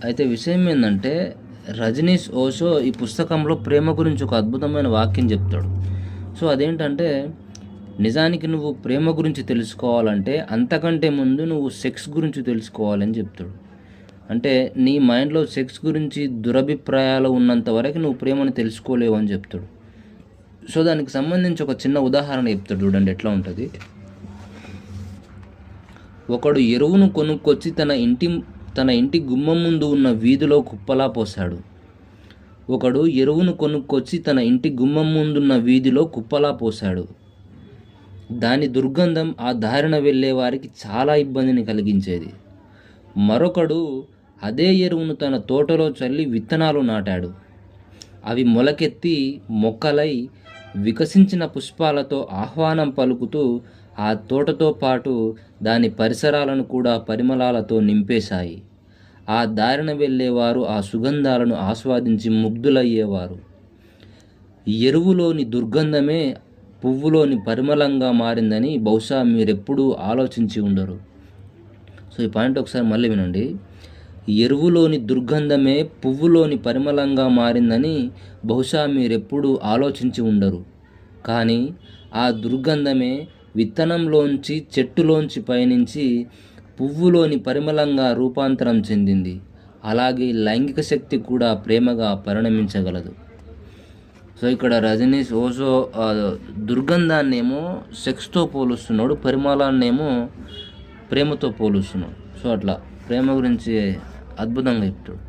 అయితే విషయం ఏందంటే, రజనీష్ ఓషో ఈ పుస్తకంలో ప్రేమ గురించి ఒక అద్భుతమైన వాక్యం చెప్తాడు. సో, అదేంటంటే, నిజానికి నువ్వు ప్రేమ గురించి తెలుసుకోవాలంటే, అంతకంటే ముందు నువ్వు సెక్స్ గురించి తెలుసుకోవాలని చెప్తాడు. అంటే, నీ మైండ్‌లో సెక్స్ గురించి దురభిప్రాయాలు ఉన్నంత వరకు నువ్వు ప్రేమను తెలుసుకోలేవు అని చెప్తాడు. సో, దానికి సంబంధించి ఒక చిన్న ఉదాహరణ చెప్తాడు చూడండి ఎట్లా ఉంటది. ఒకడు ఎరువును కొనుక్కొచ్చి తన ఇంటి గుమ్మం ముందు ఉన్న వీధిలో కుప్పలా పోశాడు. ఒకడు ఎరువును కొనుక్కొచ్చి తన ఇంటి గుమ్మం ముందున్న వీధిలో కుప్పలా పోశాడు. దాని దుర్గంధం ఆ దారిన వెళ్ళే వారికి చాలా ఇబ్బందిని కలిగించేది. మరొకడు అదే ఎరువును తన తోటలో చల్లి విత్తనాలు నాటాడు. అవి మొలకెత్తి మొక్కలై వికసించిన పుష్పాలతో ఆహ్వానం పలుకుతూ ఆ తోటతో పాటు దాని పరిసరాలను కూడా పరిమళాలతో నింపేశాయి. ఆ దారిన వెళ్ళేవారు ఆ సుగంధాలను ఆస్వాదించి ముగ్ధులయ్యేవారు. ఎరువులోని దుర్గంధమే పువ్వులోని పరిమళంగా మారిందని బహుశా మీరెప్పుడూ ఆలోచించి ఉండరు. సో ఈ పాయింట్ ఒకసారి మళ్ళీ వినండి. ఎరువులోని దుర్గంధమే పువ్వులోని పరిమళంగా మారిందని బహుశా మీరెప్పుడూ ఆలోచించి ఉండరు. కానీ ఆ దుర్గంధమే విత్తనంలోంచి చెట్టులోంచి పయనించి పువ్వులోని పరిమళంగా రూపాంతరం చెందింది. అలాగే లైంగిక శక్తి కూడా ప్రేమగా పరిణమించగలదు. సో ఇక్కడ రజనీష్ ఓషో దుర్గంధాన్నేమో సెక్స్తో పోలుస్తున్నాడు, పరిమళాన్నేమో ప్రేమతో పోలుస్తున్నాడు. సో అట్లా ప్రేమ గురించి అద్భుతంగా చెప్తాడు.